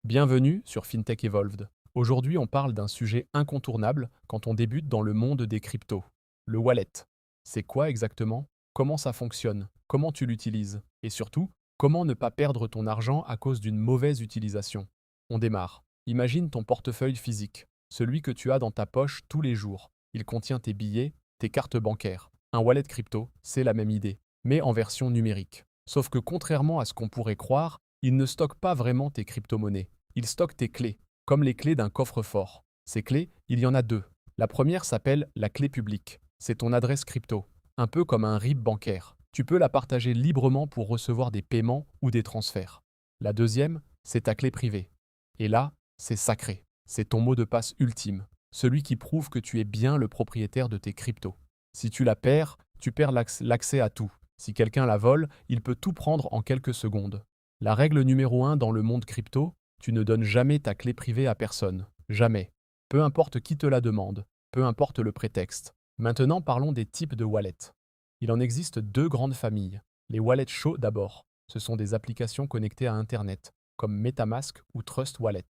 Bienvenue sur FinTech Evolved. Aujourd'hui, on parle d'un sujet incontournable quand on débute dans le monde des cryptos. Le wallet. C'est quoi exactement? Comment ça fonctionne? Comment tu l'utilises? Et surtout, comment ne pas perdre ton argent à cause d'une mauvaise utilisation? On démarre. Imagine ton portefeuille physique, celui que tu as dans ta poche tous les jours. Il contient tes billets, tes cartes bancaires. Un wallet crypto, c'est la même idée, mais en version numérique. Sauf que contrairement à ce qu'on pourrait croire, il ne stocke pas vraiment tes crypto-monnaies. Il stocke tes clés, comme les clés d'un coffre-fort. Ces clés, il y en a deux. La première s'appelle la clé publique. C'est ton adresse crypto, un peu comme un RIB bancaire. Tu peux la partager librement pour recevoir des paiements ou des transferts. La deuxième, c'est ta clé privée. Et là, c'est sacré. C'est ton mot de passe ultime, celui qui prouve que tu es bien le propriétaire de tes cryptos. Si tu la perds, tu perds l'accès à tout. Si quelqu'un la vole, il peut tout prendre en quelques secondes. La règle numéro 1 dans le monde crypto, tu ne donnes jamais ta clé privée à personne. Jamais. Peu importe qui te la demande, peu importe le prétexte. Maintenant, parlons des types de wallets. Il en existe deux grandes familles. Les wallets chauds d'abord. Ce sont des applications connectées à Internet, comme MetaMask ou Trust Wallet.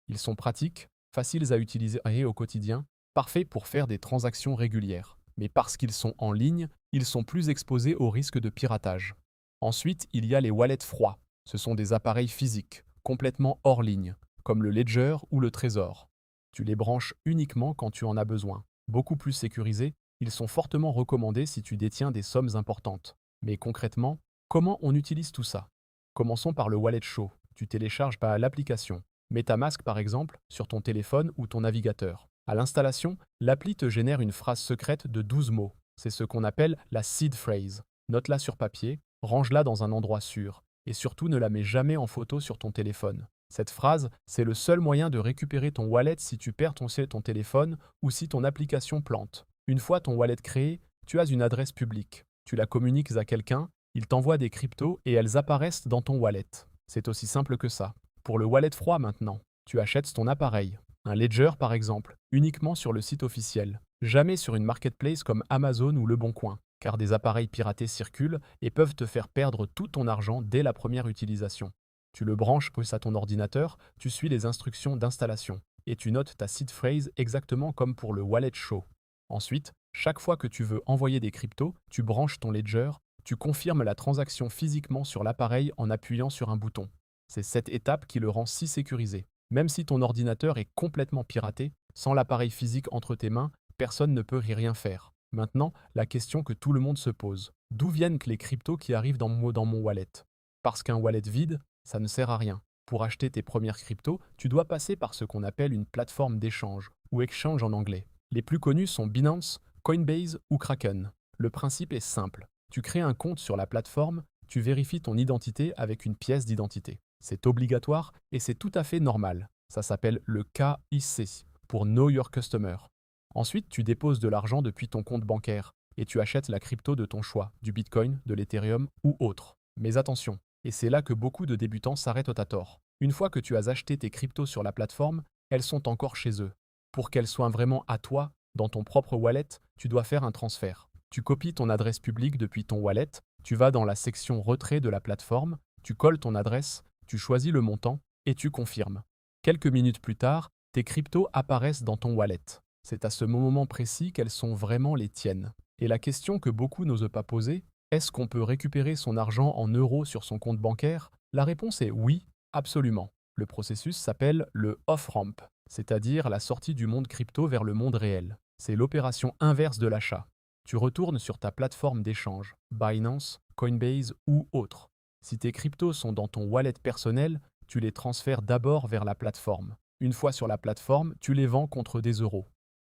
Ils sont pratiques, faciles à utiliser au quotidien, parfaits pour faire des transactions régulières. Mais parce qu'ils sont en ligne, ils sont plus exposés au risque de piratage. Ensuite, il y a les wallets froids. Ce sont des appareils physiques, complètement hors ligne, comme le Ledger ou le Trésor. Tu les branches uniquement quand tu en as besoin. Beaucoup plus sécurisés, ils sont fortement recommandés si tu détiens des sommes importantes. Mais concrètement, comment on utilise tout ça? Commençons par le wallet chaud. Tu télécharges l'application MetaMask par exemple sur ton téléphone ou ton navigateur. À l'installation, l'appli te génère une phrase secrète de 12 mots. C'est ce qu'on appelle la seed phrase. Note-la sur papier, range-la dans un endroit sûr et surtout ne la mets jamais en photo sur ton téléphone. Cette phrase, c'est le seul moyen de récupérer ton wallet si tu perds ton téléphone ou si ton application plante. Une fois ton wallet créé, tu as une adresse publique. Tu la communiques à quelqu'un, il t'envoie des cryptos et elles apparaissent dans ton wallet. C'est aussi simple que ça. Pour le wallet froid maintenant, tu achètes ton appareil, un Ledger par exemple, uniquement sur le site officiel, jamais sur une marketplace comme Amazon ou Le Bon Coin, car des appareils piratés circulent et peuvent te faire perdre tout ton argent dès la première utilisation. Tu le branches à ton ordinateur, tu suis les instructions d'installation, et tu notes ta seed phrase exactement comme pour le wallet chaud. Ensuite, chaque fois que tu veux envoyer des cryptos, tu branches ton Ledger, tu confirmes la transaction physiquement sur l'appareil en appuyant sur un bouton. C'est cette étape qui le rend si sécurisé. Même si ton ordinateur est complètement piraté, sans l'appareil physique entre tes mains, personne ne peut y rien faire. Maintenant, la question que tout le monde se pose. D'où viennent les cryptos qui arrivent dans mon wallet? Parce qu'un wallet vide, ça ne sert à rien. Pour acheter tes premières cryptos, tu dois passer par ce qu'on appelle une plateforme d'échange, ou exchange en anglais. Les plus connus sont Binance, Coinbase ou Kraken. Le principe est simple. Tu crées un compte sur la plateforme, tu vérifies ton identité avec une pièce d'identité. C'est obligatoire et c'est tout à fait normal. Ça s'appelle le KYC, pour Know Your Customer. Ensuite, tu déposes de l'argent depuis ton compte bancaire et tu achètes la crypto de ton choix, du Bitcoin, de l'Ethereum ou autre. Mais attention, et c'est là que beaucoup de débutants s'arrêtent à tort. Une fois que tu as acheté tes cryptos sur la plateforme, elles sont encore chez eux. Pour qu'elles soient vraiment à toi, dans ton propre wallet, tu dois faire un transfert. Tu copies ton adresse publique depuis ton wallet, tu vas dans la section retrait de la plateforme, tu colles ton adresse, tu choisis le montant et tu confirmes. Quelques minutes plus tard, tes cryptos apparaissent dans ton wallet. C'est à ce moment précis qu'elles sont vraiment les tiennes. Et la question que beaucoup n'osent pas poser, est-ce qu'on peut récupérer son argent en euros sur son compte bancaire? La réponse est oui, absolument. Le processus s'appelle le off-ramp, c'est-à-dire la sortie du monde crypto vers le monde réel. C'est l'opération inverse de l'achat. Tu retournes sur ta plateforme d'échange, Binance, Coinbase ou autre. Si tes cryptos sont dans ton wallet personnel, tu les transfères d'abord vers la plateforme. Une fois sur la plateforme, tu les vends contre des euros.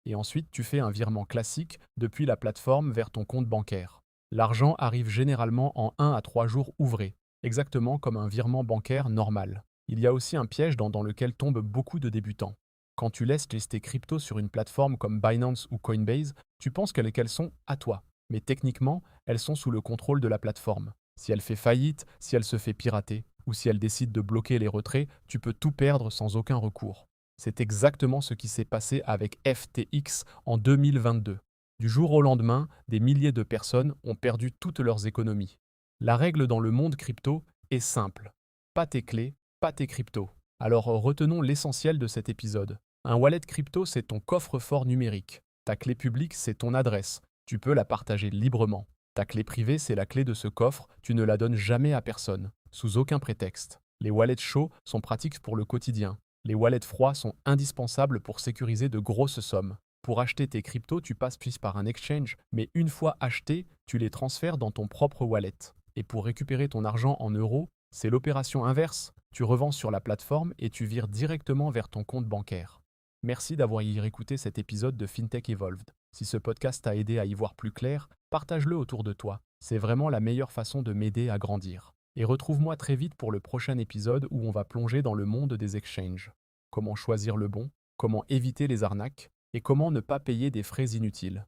Et ensuite, tu fais un virement classique depuis la plateforme vers ton compte bancaire. L'argent arrive généralement en 1 à 3 jours ouvrés, exactement comme un virement bancaire normal. Il y a aussi un piège dans lequel tombent beaucoup de débutants. Quand tu laisses tes cryptos sur une plateforme comme Binance ou Coinbase, tu penses qu'elles sont à toi. Mais techniquement, elles sont sous le contrôle de la plateforme. Si elle fait faillite, si elle se fait pirater, ou si elle décide de bloquer les retraits, tu peux tout perdre sans aucun recours. C'est exactement ce qui s'est passé avec FTX en 2022. Du jour au lendemain, des milliers de personnes ont perdu toutes leurs économies. La règle dans le monde crypto est simple. Pas tes clés, pas tes cryptos. Alors retenons l'essentiel de cet épisode. Un wallet crypto, c'est ton coffre-fort numérique. Ta clé publique, c'est ton adresse. Tu peux la partager librement. Ta clé privée, c'est la clé de ce coffre, tu ne la donnes jamais à personne, sous aucun prétexte. Les wallets chauds sont pratiques pour le quotidien. Les wallets froids sont indispensables pour sécuriser de grosses sommes. Pour acheter tes cryptos, tu passes plus par un exchange, mais une fois achetés, tu les transfères dans ton propre wallet. Et pour récupérer ton argent en euros, c'est l'opération inverse. Tu revends sur la plateforme et tu vires directement vers ton compte bancaire. Merci d'avoir écouté cet épisode de FinTech Evolved. Si ce podcast t'a aidé à y voir plus clair, partage-le autour de toi. C'est vraiment la meilleure façon de m'aider à grandir. Et retrouve-moi très vite pour le prochain épisode où on va plonger dans le monde des exchanges. Comment choisir le bon, comment éviter les arnaques et comment ne pas payer des frais inutiles.